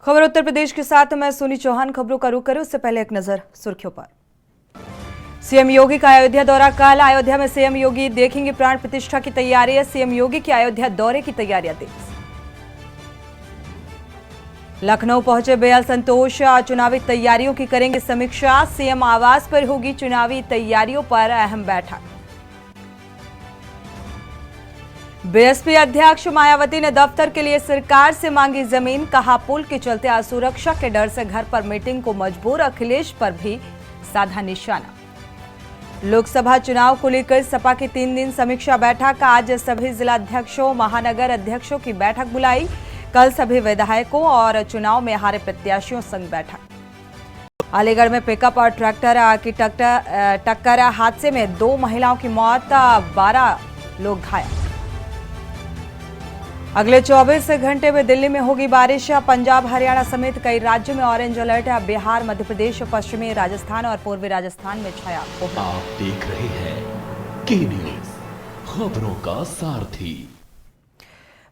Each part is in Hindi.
खबर उत्तर प्रदेश के साथ मैं सोनी चौहान। खबरों का रुख करें उससे पहले एक नजर सुर्खियों पर। सीएम योगी का अयोध्या दौरा कल। अयोध्या में सीएम योगी देखेंगे प्राण प्रतिष्ठा की तैयारी। सीएम योगी की अयोध्या दौरे की तैयारियां तेज। लखनऊ पहुंचे बेयल संतोष, चुनावी तैयारियों की करेंगे समीक्षा। सीएम आवास पर होगी चुनावी तैयारियों पर अहम बैठक। बीएसपी अध्यक्ष मायावती ने दफ्तर के लिए सरकार से मांगी जमीन। कहा पुल के चलते असुरक्षा के डर से घर पर मीटिंग को मजबूर। अखिलेश पर भी साधा निशाना। लोकसभा चुनाव को लेकर सपा की 3 दिन समीक्षा बैठक। आज सभी जिलाध्यक्षों महानगर अध्यक्षों की बैठक बुलाई। कल सभी विधायकों और चुनाव में हारे प्रत्याशियों संग बैठक। अलीगढ़ में पिकअप और ट्रैक्टर की टक्कर हादसे में 2 महिलाओं की मौत, 12 लोग घायल। अगले 24 घंटे में दिल्ली में होगी बारिश। पंजाब हरियाणा समेत कई राज्यों में ऑरेंज अलर्ट। बिहार, मध्य प्रदेश, पश्चिमी राजस्थान और पूर्वी राजस्थान में छाया कोहरा। आप देख रहे हैं के न्यूज, खबरों का सारथी।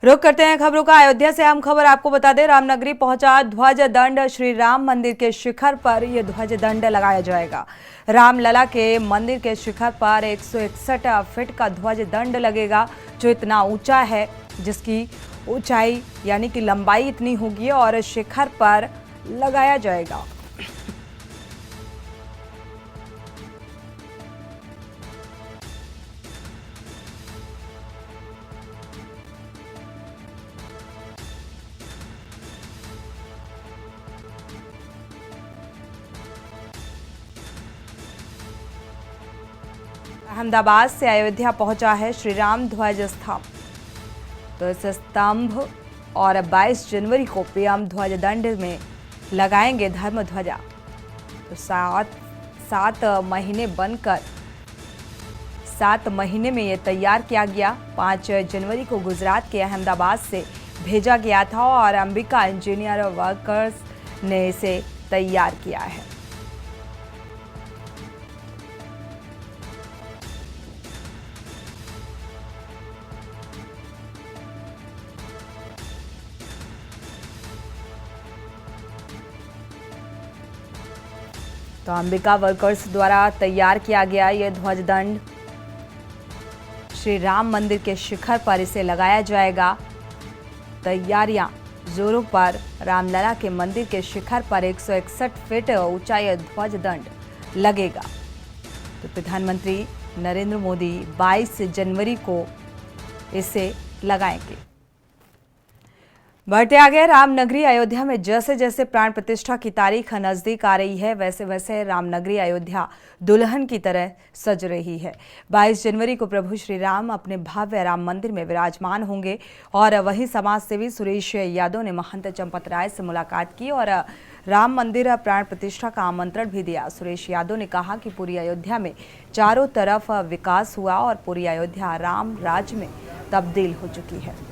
रुक करते हैं खबरों का। अयोध्या से अहम खबर आपको बता दें, रामनगरी पहुंचा ध्वज दंड। श्री राम मंदिर के शिखर पर यह ध्वज दंड लगाया जाएगा। रामलला के मंदिर के शिखर पर 161 फीट का ध्वज दंड लगेगा, जो इतना ऊंचा है, जिसकी ऊंचाई यानी कि लंबाई इतनी होगी और शिखर पर लगाया जाएगा। अहमदाबाद से अयोध्या पहुंचा है श्री राम ध्वज स्तंभ। तो इस स्तंभ और 22 जनवरी को पीएम ध्वज दंड में लगाएंगे धर्म ध्वजा। तो 7 महीने बनकर 7 महीने में ये तैयार किया गया। 5 जनवरी को गुजरात के अहमदाबाद से भेजा गया था और अंबिका इंजीनियर वर्कर्स ने इसे तैयार किया है। तो अंबिका वर्कर्स द्वारा तैयार किया गया यह ध्वज दंड श्री राम मंदिर के शिखर पर इसे लगाया जाएगा। तैयारियां जोरों पर। रामलला के मंदिर के शिखर पर 161 फीट ऊंचा यह ध्वज दंड लगेगा। तो प्रधानमंत्री नरेंद्र मोदी 22 जनवरी को इसे लगाएंगे। बढ़ते आगे, रामनगरी अयोध्या में जैसे जैसे प्राण प्रतिष्ठा की तारीख नजदीक आ रही है, वैसे वैसे रामनगरी अयोध्या दुल्हन की तरह सज रही है। 22 जनवरी को प्रभु श्री राम अपने भव्य राम मंदिर में विराजमान होंगे। और वहीं समाज सेवी सुरेश यादव ने महंत चंपत राय से मुलाकात की और राम मंदिर प्राण प्रतिष्ठा का आमंत्रण भी दिया। सुरेश यादव ने कहा कि पूरी अयोध्या में चारों तरफ विकास हुआ और पूरी अयोध्या राम राज्य में तब्दील हो चुकी है।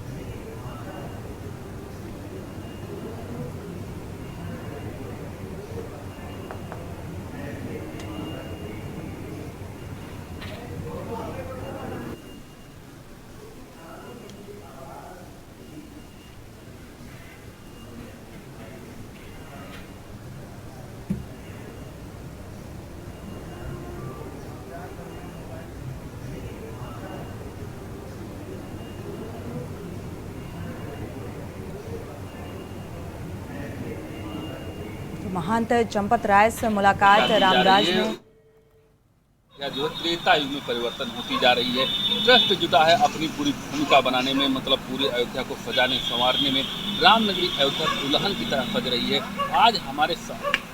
महंत चंपत राय से मुलाकात रामराज में। जो त्रेता युग में परिवर्तन होती जा रही है। ट्रस्ट जुटा है अपनी पूरी भूमिका बनाने में, मतलब पूरी अयोध्या को सजाने संवारने में। रामनगरी अयोध्या दुल्हन की तरह सज रही है। आज हमारे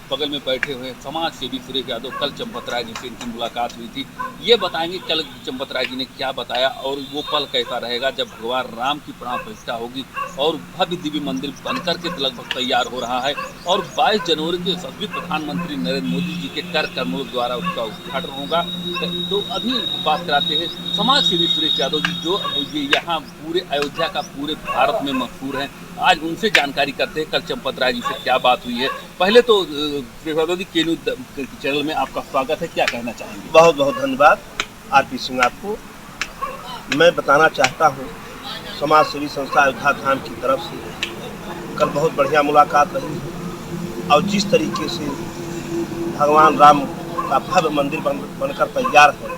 बगल में बैठे हुए समाज सेवी सुरेश यादव, कल चंपत राय जी से इनकी मुलाकात हुई थी। ये बताएंगे कल चंपत राय जी ने क्या बताया और वो पल कैसा रहेगा जब भगवान राम की प्राण प्रतिष्ठा होगी और भव्य दिव्य मंदिर बनकर के लगभग तैयार हो रहा है। और 22 जनवरी को सभी प्रधानमंत्री नरेंद्र मोदी जी के कर कमलों द्वारा उसका उद्घाटन होगा। तो अभी बात कराते हैं समाज सेवी सुरेश यादव जी, जो यहाँ पूरे अयोध्या का पूरे भारत में मशहूर है। आज उनसे जानकारी करते हैं कल चंपत राय जी से क्या बात हुई है। पहले तो के न्यूज चैनल में आपका स्वागत है, क्या कहना चाहेंगे? बहुत बहुत धन्यवाद आरपी सिंह आपको। मैं बताना चाहता हूँ समाज सेवी संस्था अयोध्या धाम की तरफ से कल बहुत बढ़िया मुलाकात रही और जिस तरीके से भगवान राम का भव्य मंदिर बनकर तैयार है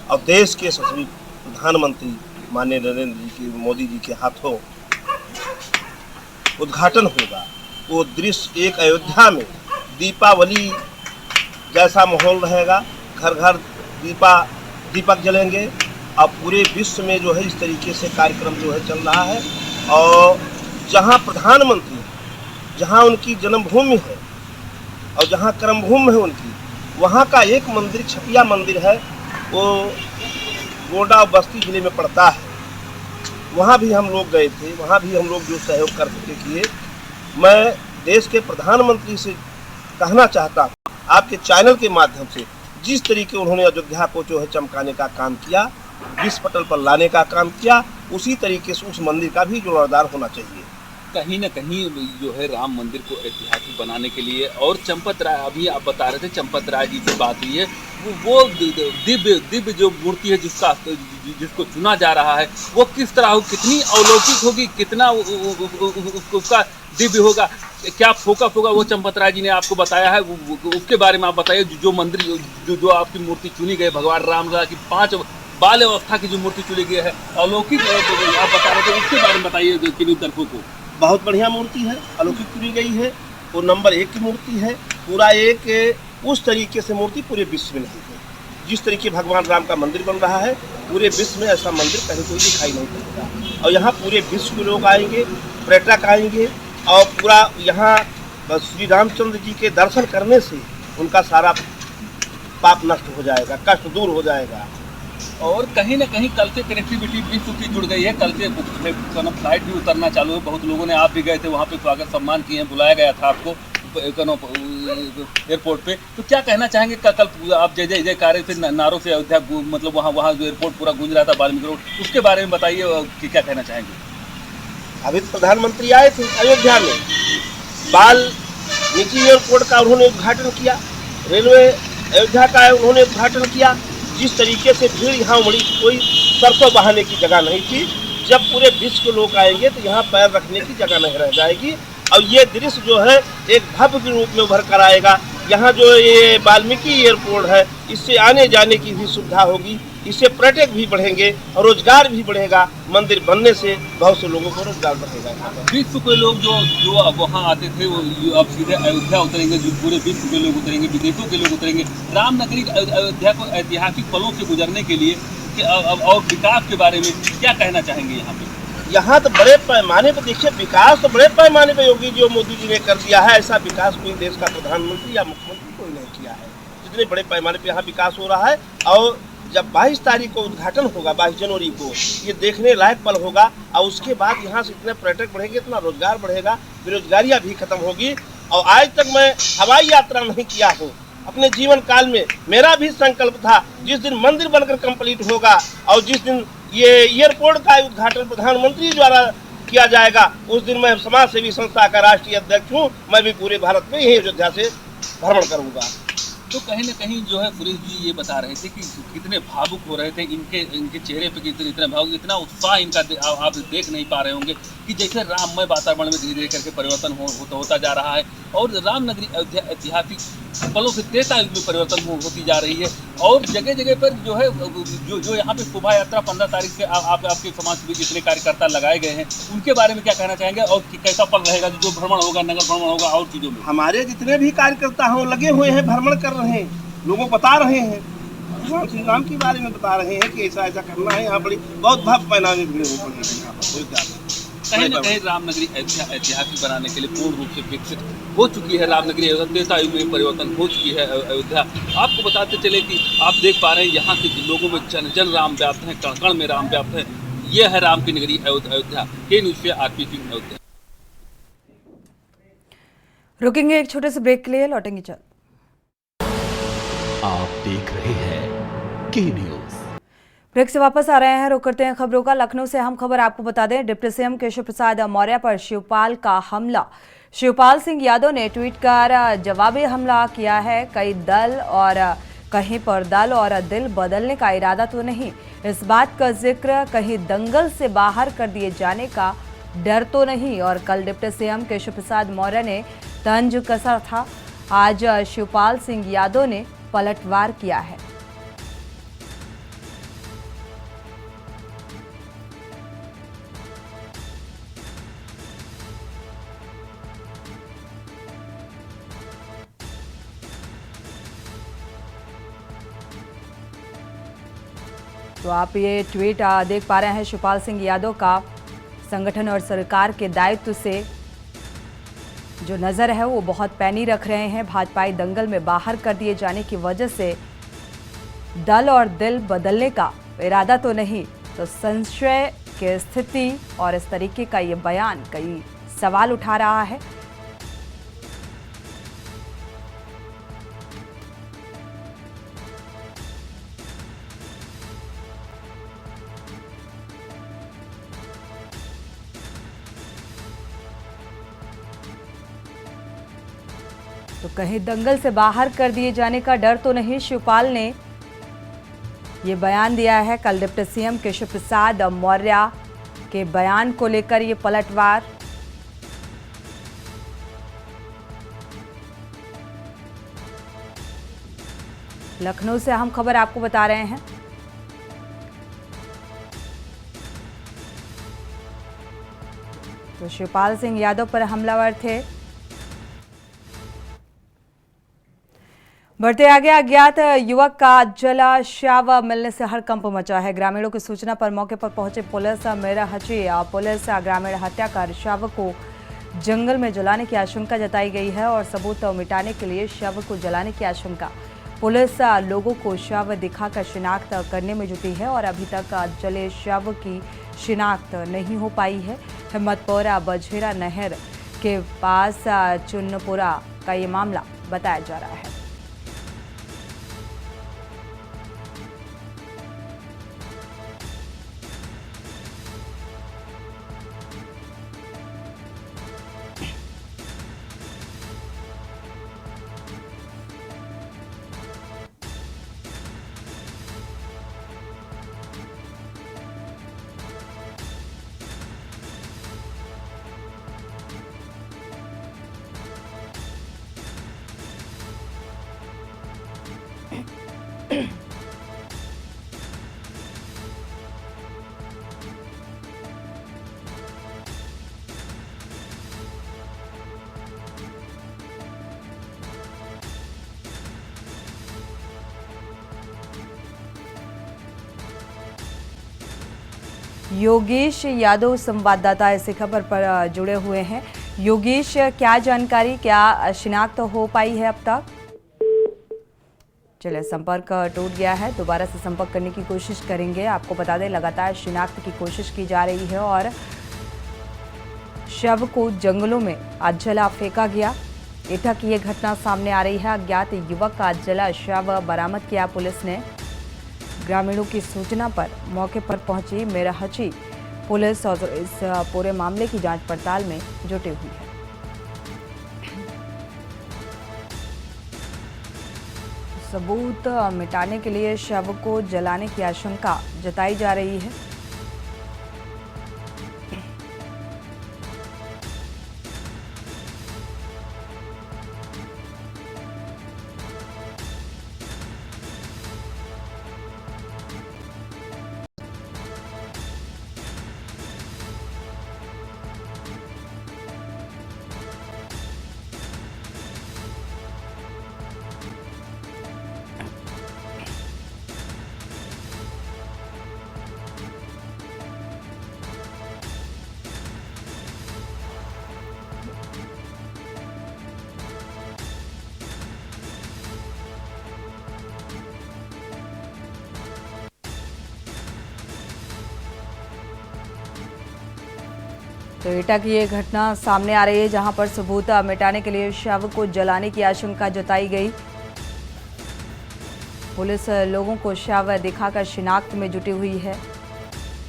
और देश के यशस्वी प्रधानमंत्री माननीय नरेंद्र मोदी जी के हाथों उद्घाटन होगा, वो दृश्य एक अयोध्या में दीपावली जैसा माहौल रहेगा। घर घर दीपक जलेंगे और पूरे विश्व में जो है इस तरीके से कार्यक्रम जो है चल रहा है। और जहां प्रधानमंत्री, जहां उनकी जन्मभूमि है और जहां कर्मभूमि है उनकी, वहां का एक मंदिर छपिया मंदिर है, वो गोंडा और बस्ती जिले में पड़ता है। वहां भी हम लोग गए थे, वहां भी हम लोग जो सहयोग कर सके किए। मैं देश के प्रधानमंत्री से कहना चाहता हूँ आपके चैनल के माध्यम से, जिस तरीके उन्होंने अयोध्या को जो है चमकाने का काम किया, विश्व पटल पर लाने का काम किया, उसी तरीके से उस मंदिर का भी जोरदार होना चाहिए। कहीं न कहीं जो है राम मंदिर को ऐतिहासिक बनाने के लिए, और चंपत राय, अभी आप बता रहे थे चंपत राय जी से बात हुई है, वो दिव्य जो मूर्ति है जिसको चुना जा रहा है, वो किस तरह हो, कितनी अलौकिक होगी, कितना उसका दिव्य होगा, क्या फोकस होगा, वो चंपत राय जी ने आपको बताया है। उसके बारे में आप बताइए। जो मंदिर जो आपकी मूर्ति चुनी गई, भगवान राम की 5 बाल अवस्था की जो मूर्ति चुनी गई है, अलौकिक आप बता रहे थे, उसके बारे में बताइए दर्शकों को। बहुत बढ़िया मूर्ति है, अलौकिक चुनी गई है, वो नंबर 1 की मूर्ति है। पूरा एक उस तरीके से मूर्ति पूरे विश्व में नहीं है। जिस तरीके भगवान राम का मंदिर बन रहा है, पूरे विश्व में ऐसा मंदिर कहीं कोई दिखाई नहीं पड़ेगा। और यहाँ पूरे विश्व के लोग आएंगे, पर्यटक आएंगे और पूरा यहाँ श्री रामचंद्र जी के दर्शन करने से उनका सारा पाप नष्ट हो जाएगा, कष्ट दूर हो जाएगा। और कहीं ना कहीं कल से कनेक्टिविटी विश्व की जुड़ गई है। कल से फ्लाइट भी उतरना चालू है। बहुत लोगों ने, आप भी गए थे वहाँ पे, स्वागत सम्मान किए हैं, बुलाया गया था आपको एयरपोर्ट पे। तो क्या कहना चाहेंगे? कल आप जय जय जयकारे से नारों से अयोध्या, मतलब वहाँ जो एयरपोर्ट पूरा गूंज रहा था वाल्मीकि रोड, उसके बारे में बताइए कि क्या कहना चाहेंगे? अभी प्रधानमंत्री आए थे अयोध्या में, वाल्मीकि एयरपोर्ट का उन्होंने उद्घाटन किया, रेलवे अयोध्या का उन्होंने उद्घाटन किया। जिस तरीके से भीड़ यहाँ उमड़ी, कोई सरसों बहाने की जगह नहीं थी। जब पूरे विश्व के लोग आएंगे तो यहाँ पैर रखने की जगह नहीं रह जाएगी। और ये दृश्य जो है एक भव्य के रूप में उभर कर आएगा। यहाँ जो ये वाल्मीकि एयरपोर्ट है, इससे आने जाने की भी सुविधा होगी, इससे पर्यटक भी बढ़ेंगे और रोजगार भी बढ़ेगा। मंदिर बनने से बहुत से लोगों को रोजगार बढ़ेगा। विश्व के लोग जो अब वहाँ आते थे, वो अब सीधे अयोध्या उतरेंगे। जो पूरे विश्व के लोग उतरेंगे, विदेशों के लोग उतरेंगे। रामनगरी अयोध्या को ऐतिहासिक पलों से गुजरने के लिए और विकास के बारे में क्या कहना चाहेंगे? यहाँ पे यहाँ तो बड़े पैमाने पर देखिए, विकास तो बड़े पैमाने पर योगी जी और मोदी जी ने कर दिया है। ऐसा विकास कोई देश का प्रधानमंत्री या मुख्यमंत्री कोई नहीं किया है, जितने बड़े पैमाने पर यहाँ विकास हो रहा है। और जब 22 तारीख को उद्घाटन होगा, 22 जनवरी को, ये देखने लायक पल होगा। और उसके बाद यहाँ से इतने पर्यटक बढ़ेंगे, इतना रोजगार बढ़ेगा, बेरोजगारियाँ भी खत्म होगी। और आज तक मैं हवाई यात्रा नहीं किया हूँ अपने जीवन काल में। मेरा भी संकल्प था, जिस दिन मंदिर बनकर कंप्लीट होगा और जिस दिन ये एयरपोर्ट का उद्घाटन प्रधानमंत्री द्वारा किया जाएगा, उस दिन मैं समाज सेवी संस्था का राष्ट्रीय अध्यक्ष हूँ। मैं भी पूरे भारत में यही अयोध्या से भ्रमण करूँगा। तो कहीं ना कहीं जो है सुरेश जी ये बता रहे थे कि कितने भावुक हो रहे थे, इनके चेहरे पे इतना भावुक, इतना उत्साह इनका आप देख नहीं पा रहे होंगे कि जैसे राममय वातावरण में धीरे धीरे करके परिवर्तन होता जा रहा है। और रामनगरी अयोध्या ऐतिहासिक पलों से तेता युग में परिवर्तन होती जा रही है। और जगह जगह पर जो है जो यहाँ पे शोभा यात्रा 15 तारीख से आपके समाज के जितने कार्यकर्ता लगाए गए हैं, उनके बारे में क्या कहना चाहेंगे? और कैसा पल रहेगा जो भ्रमण होगा, नगर भ्रमण होगा और चीज़ों में? हमारे जितने भी कार्यकर्ता हैं लगे हुए हैं, भ्रमण कर रहे हैं, लोगों को बता रहे हैं, भगवान श्री राम के बारे में बता रहे हैं कि ऐसा ऐसा करना है। यहाँ बड़ी बहुत भव्य पैमाने में भीड़ होगी। कहीं ना कहीं रामनगरी ऐतिहासिक बनाने के लिए पूर्ण रूप से विकसित हो चुकी है। रामनगरी अयोध्या युग में परिवर्तन हो चुकी है अयोध्या। आपको बताते चले कि आप देख पा रहे हैं यहाँ के लोगों में जन राम व्याप्त है, कण कण में राम व्याप्त है। यह है राम की नगरी अयोध्या। के न्यूज़ पे आरपी सिंह, अयोध्या। रुकेंगे एक छोटे से ब्रेक के लिए, लौटेंगे चल। आप देख रहे हैं के न्यूज़। ब्रेक से वापस आ रहे हैं, रुक करते हैं खबरों का। लखनऊ से हम खबर आपको बता दें, डिप्टी सीएम केशव प्रसाद मौर्य पर शिवपाल का हमला। शिवपाल सिंह यादव ने ट्वीट कर जवाबी हमला किया है। कहीं पर दल और दिल बदलने का इरादा तो नहीं। इस बात का जिक्र कहीं दंगल से बाहर कर दिए जाने का डर तो नहीं। और कल डिप्टी सीएम केशव प्रसाद मौर्य ने तंज कसा था, आज शिवपाल सिंह यादव ने पलटवार किया है। तो आप ये ट्वीट देख पा रहे हैं शिवपाल सिंह यादव का। संगठन और सरकार के दायित्व से जो नज़र है वो बहुत पैनी रख रहे हैं। भाजपाई दंगल में बाहर कर दिए जाने की वजह से दल और दिल बदलने का इरादा तो नहीं, तो संशय की स्थिति और इस तरीके का ये बयान कई सवाल उठा रहा है। तो कहीं दंगल से बाहर कर दिए जाने का डर तो नहीं, शिवपाल ने ये बयान दिया है। कल डिप्टी सीएम केशव प्रसाद मौर्य के बयान को लेकर ये पलटवार। लखनऊ से हम खबर आपको बता रहे हैं। तो शिवपाल सिंह यादव पर हमलावर थे। बढ़ते आगे, अज्ञात युवक का जला शव मिलने से हड़कंप मचा है। ग्रामीणों की सूचना पर मौके पर पहुंचे पुलिस मेरहची पुलिस ग्रामीण हत्या कर शव को जंगल में जलाने की आशंका जताई गई है और सबूत मिटाने के लिए शव को जलाने की आशंका। पुलिस लोगों को शव दिखाकर शिनाख्त करने में जुटी है और अभी तक जले शव की शिनाख्त नहीं हो पाई है। हिम्मतपुरा बझेरा नहर के पास चुन्नपुरा का ये मामला बताया जा रहा है। योगेश यादव संवाददाता इसी खबर पर जुड़े हुए हैं। योगेश, क्या जानकारी, क्या शिनाख्त हो पाई है अब तक? चलिए, संपर्क टूट गया है, दोबारा से संपर्क करने की कोशिश करेंगे। आपको बता दें, लगातार शिनाख्त की कोशिश की जा रही है और शव को जंगलों में आज जला फेंका गया। एटा की ये घटना सामने आ रही है। अज्ञात युवक का जला शव बरामद किया पुलिस ने। ग्रामीणों की सूचना पर मौके पर पहुंची मेरहची पुलिस और इस पूरे मामले की जांच पड़ताल में जुटी हुई है। सबूत मिटाने के लिए शव को जलाने की आशंका जताई जा रही है। तो एटा की ये घटना सामने आ रही है जहां पर सबूत मिटाने के लिए शव को जलाने की आशंका जताई गई। पुलिस लोगों को शव दिखाकर शिनाख्त में जुटी हुई है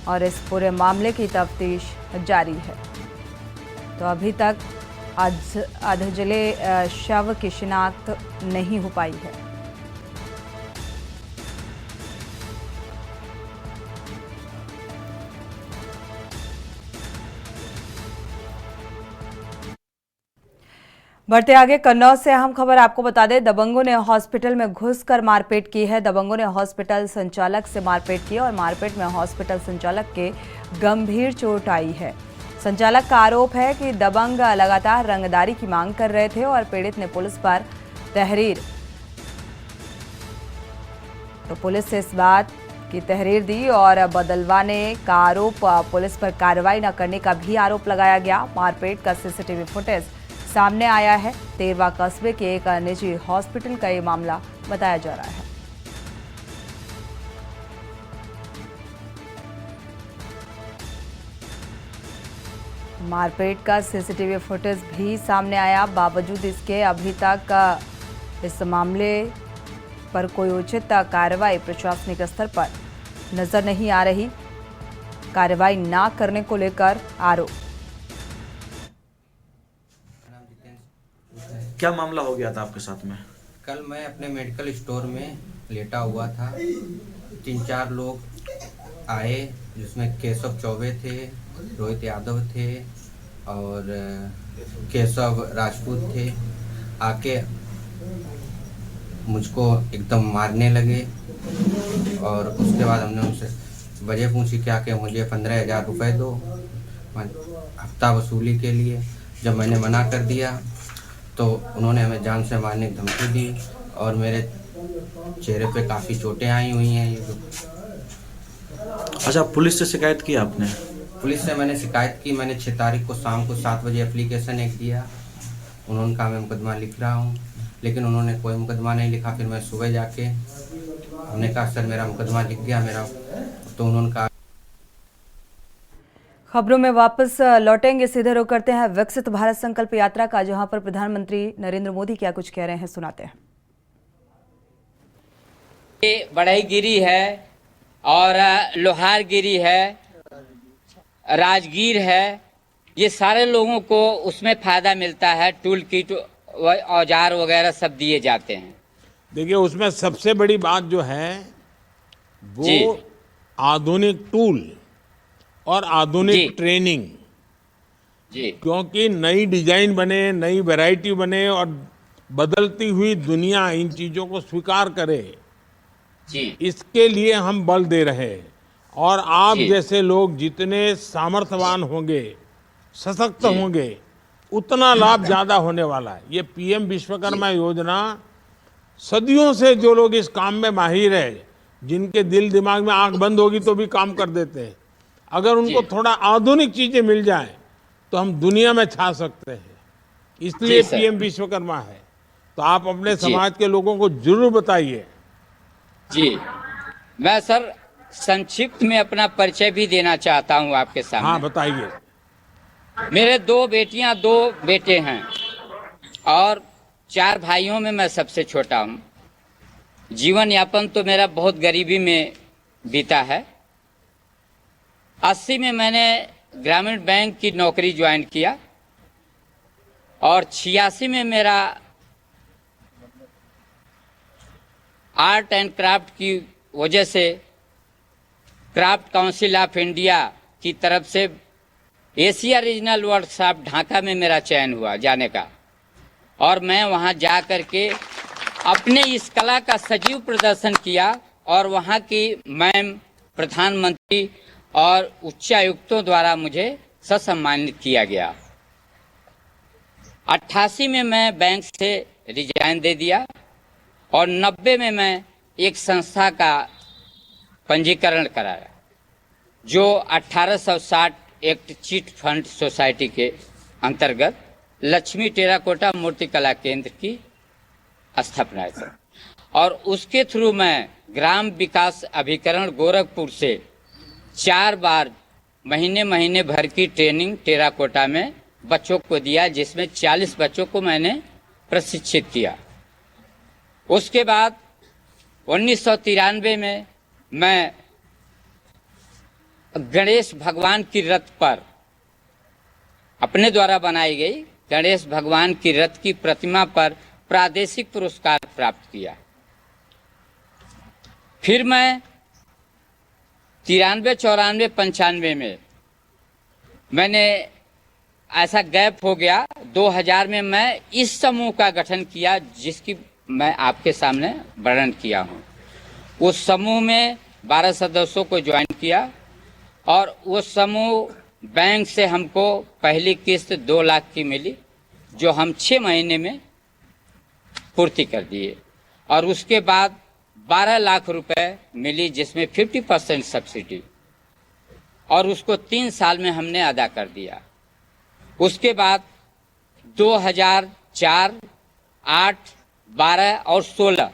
और इस पूरे मामले की तफ्तीश जारी है। तो अभी तक अधजले शव की शिनाख्त नहीं हो पाई है। बढ़ते आगे, कन्नौज से अहम खबर आपको बता दें, दबंगों ने हॉस्पिटल में घुसकर मारपीट की है। दबंगों ने हॉस्पिटल संचालक से मारपीट की और मारपीट में हॉस्पिटल संचालक के गंभीर चोट आई है। संचालक का आरोप है कि दबंग लगातार रंगदारी की मांग कर रहे थे और पीड़ित ने पुलिस पर तहरीर पुलिस से इस बात की तहरीर दी और बदलवाने का आरोप, पुलिस पर कार्रवाई न करने का भी आरोप लगाया गया। मारपीट का सीसीटीवी फुटेज सामने आया है। तेरवा कस्बे के एक निजी हॉस्पिटल का ये मामला बताया जा रहा है। मारपीट का सीसीटीवी फुटेज भी सामने आया। बावजूद इसके अभी तक इस मामले पर कोई उचित कार्रवाई प्रशासनिक स्तर पर नजर नहीं आ रही। कार्रवाई न करने को लेकर आरोप। क्या मामला हो गया था आपके साथ में? कल मैं अपने मेडिकल स्टोर में लेटा हुआ था। 3-4 लोग आए, जिसमें केशव चौबे थे, रोहित यादव थे और केशव राजपूत थे। आके मुझको एकदम मारने लगे और उसके बाद हमने उनसे वजह पूछी क्या कि मुझे 15,000 रुपये दो हफ्ता वसूली के लिए। जब मैंने मना कर दिया तो उन्होंने हमें जान से मारने की धमकी दी और मेरे चेहरे पे काफ़ी चोटें आई हुई हैं। ये अच्छा, पुलिस से शिकायत की आपने? पुलिस से मैंने शिकायत की। मैंने 6 तारीख को शाम को 7 बजे एप्लीकेशन एक दिया। उन्होंने कहा मैं मुकदमा लिख रहा हूँ, लेकिन उन्होंने कोई मुकदमा नहीं लिखा। फिर मैं सुबह जाके हमने कहा सर मेरा मुकदमा लिख गया मेरा, तो उन्होंने कहा। खबरों में वापस लौटेंगे, सीधे रुख करते हैं विकसित भारत संकल्प यात्रा का, जहां पर प्रधानमंत्री नरेंद्र मोदी क्या कुछ कह रहे हैं, सुनाते हैं। ये बढ़ईगिरी है और लोहारगिरी है, राजगीर है, ये सारे लोगों को उसमें फायदा मिलता है। टूल किट औजार वगैरह सब दिए जाते हैं। देखिए, उसमें सबसे बड़ी बात जो है वो आधुनिक टूल और आधुनिक ट्रेनिंग, जी, क्योंकि नई डिजाइन बने, नई वैरायटी बने और बदलती हुई दुनिया इन चीजों को स्वीकार करे, जी, इसके लिए हम बल दे रहे हैं। और आप जैसे लोग जितने सामर्थ्यवान होंगे, सशक्त होंगे, उतना लाभ ज्यादा होने वाला है। ये पीएम विश्वकर्मा योजना, सदियों से जो लोग इस काम में माहिर है, जिनके दिल दिमाग में आंख बंद होगी तो भी काम कर देते हैं, अगर उनको थोड़ा आधुनिक चीजें मिल जाएं तो हम दुनिया में छा सकते हैं। इसलिए पीएम विश्वकर्मा है। तो आप अपने समाज के लोगों को जरूर बताइए। जी, मैं सर संक्षिप्त में अपना परिचय भी देना चाहता हूं आपके सामने। हाँ, बताइए। मेरे 2 बेटियां 2 बेटे हैं और 4 भाइयों में मैं सबसे छोटा हूं। जीवन यापन तो मेरा बहुत गरीबी में बीता है। 80 में मैंने ग्रामीण बैंक की नौकरी ज्वाइन किया और 86 में मेरा आर्ट एंड क्राफ्ट की वजह से क्राफ्ट काउंसिल ऑफ इंडिया की तरफ से एशिया रीजनल वर्कशॉप ढाका में मेरा चयन हुआ जाने का, और मैं वहां जा कर के अपने इस कला का सजीव प्रदर्शन किया और वहां की मैम, प्रधानमंत्री और उच्चायुक्तों द्वारा मुझे सम्मानित किया गया। 88 में मैं बैंक से रिजाइन दे दिया और 90 में मैं एक संस्था का पंजीकरण कराया, जो 1860 एक्ट चिट फंड सोसाइटी के अंतर्गत लक्ष्मी टेराकोटा मूर्ति कला केंद्र की स्थापना है। और उसके थ्रू मैं ग्राम विकास अभिकरण गोरखपुर से 4 बार महीने भर की ट्रेनिंग टेराकोटा में बच्चों को दिया, जिसमें 40 बच्चों को मैंने प्रशिक्षित किया। उसके बाद 1993 में मैं गणेश भगवान की रथ पर, अपने द्वारा बनाई गई गणेश भगवान की रथ की प्रतिमा पर प्रादेशिक पुरस्कार प्राप्त किया। फिर मैं 93, 94, 95 में मैंने ऐसा गैप हो गया 2000 में मैं इस समूह का गठन किया जिसकी मैं आपके सामने वर्णन किया हूँ। उस समूह में 12 सदस्यों को ज्वाइन किया और वो समूह बैंक से हमको पहली किस्त 2 लाख की मिली, जो हम 6 महीने में पूर्ति कर दिए, और उसके बाद 12 लाख रुपए मिली जिसमें 50% सब्सिडी, और उसको 3 साल में हमने अदा कर दिया। उसके बाद 2004, 8, 12 और 16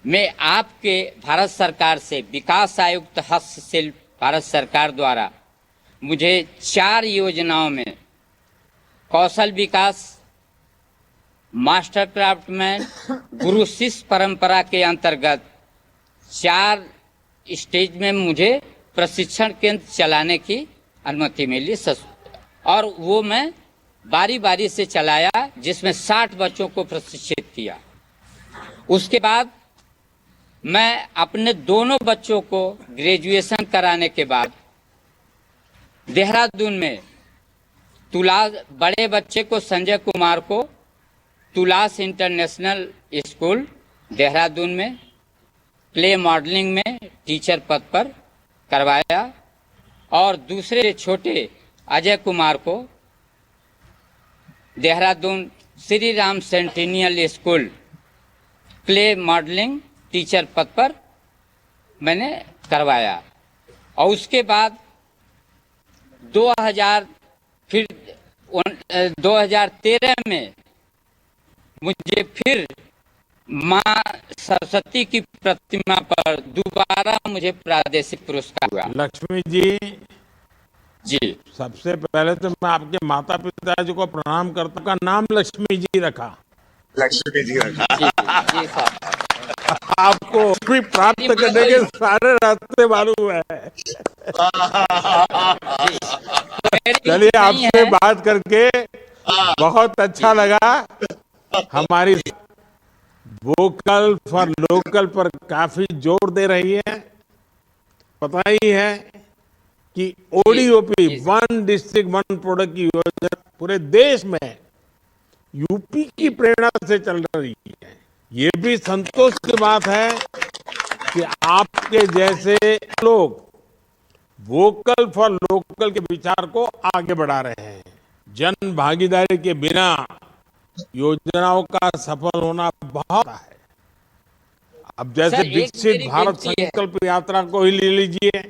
में आपके भारत सरकार से विकास आयुक्त हस्तशिल्प भारत सरकार द्वारा मुझे 4 योजनाओं में कौशल विकास, मास्टर क्राफ्टमैन, गुरु शिष्य परंपरा के अंतर्गत 4 स्टेज में मुझे प्रशिक्षण केंद्र चलाने की अनुमति मिली, और वो मैं बारी बारी से चलाया, जिसमें 60 बच्चों को प्रशिक्षित किया। उसके बाद मैं अपने दोनों बच्चों को ग्रेजुएशन कराने के बाद देहरादून में बड़े बच्चे को, संजय कुमार को, तुलास इंटरनेशनल स्कूल देहरादून में क्ले मॉडलिंग में टीचर पद पर करवाया, और दूसरे छोटे अजय कुमार को Dehradun Shri Ram centennial school clay modelling teacher पद पर मैंने करवाया। और उसके बाद 2013 में मुझे फिर माँ सरस्वती की प्रतिमा पर दोबारा मुझे प्रादेशिक पुरस्कार हुआ। लक्ष्मी जी, जी सबसे पहले तो मैं आपके माता पिता जी को प्रणाम करता हूं। का नाम लक्ष्मी जी रखा? लक्ष्मी जी रखा। जी साहब, आपको भी प्राप्त करने के सारे रास्ते मालूम है। चलिए, आपसे बात करके बहुत अच्छा लगा। हमारी वोकल फॉर लोकल पर काफी जोर दे रही है। पता ही है कि ओडीओपी, 1 डिस्ट्रिक्ट 1 प्रोडक्ट की योजना पूरे देश में यूपी की प्रेरणा से चल रही है। ये भी संतोष की बात है कि आपके जैसे लोग वोकल फॉर लोकल के विचार को आगे बढ़ा रहे हैं। जन भागीदारी के बिना योजनाओं का सफल होना बहुत है। अब जैसे विकसित भारत संकल्प यात्रा को ही ले लीजिए,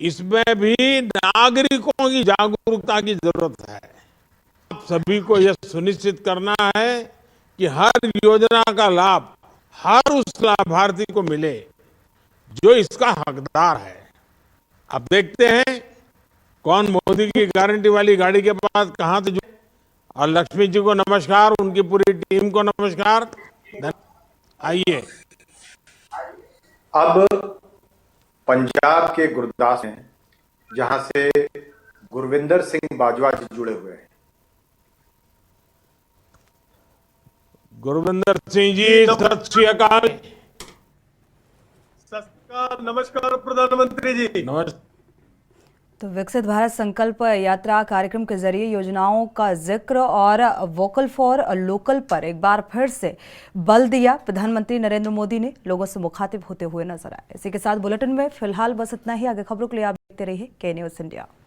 इसमें भी नागरिकों की जागरूकता की जरूरत है। आप सभी को यह सुनिश्चित करना है कि हर योजना का लाभ हर उस लाभार्थी को मिले जो इसका हकदार है। अब देखते हैं कौन मोदी की गारंटी वाली गाड़ी के पास कहां से जुड़े। और लक्ष्मी जी को नमस्कार, उनकी पूरी टीम को नमस्कार। आइए अब पंजाब के गुरदास में, जहां से गुरविंदर सिंह बाजवा जी जुड़े हुए हैं। गुरविंदर सिंह जी, सत श्री अकाल। नमस्कार प्रधानमंत्री जी। नमस्कार। तो विकसित भारत संकल्प यात्रा कार्यक्रम के जरिए योजनाओं का जिक्र और वोकल फॉर लोकल पर एक बार फिर से बल दिया। प्रधानमंत्री नरेंद्र मोदी ने लोगों से मुखातिब होते हुए नजर आए। इसी के साथ बुलेटिन में फिलहाल बस इतना ही। आगे खबरों के लिए आप देखते रहिए के न्यूज़ इंडिया।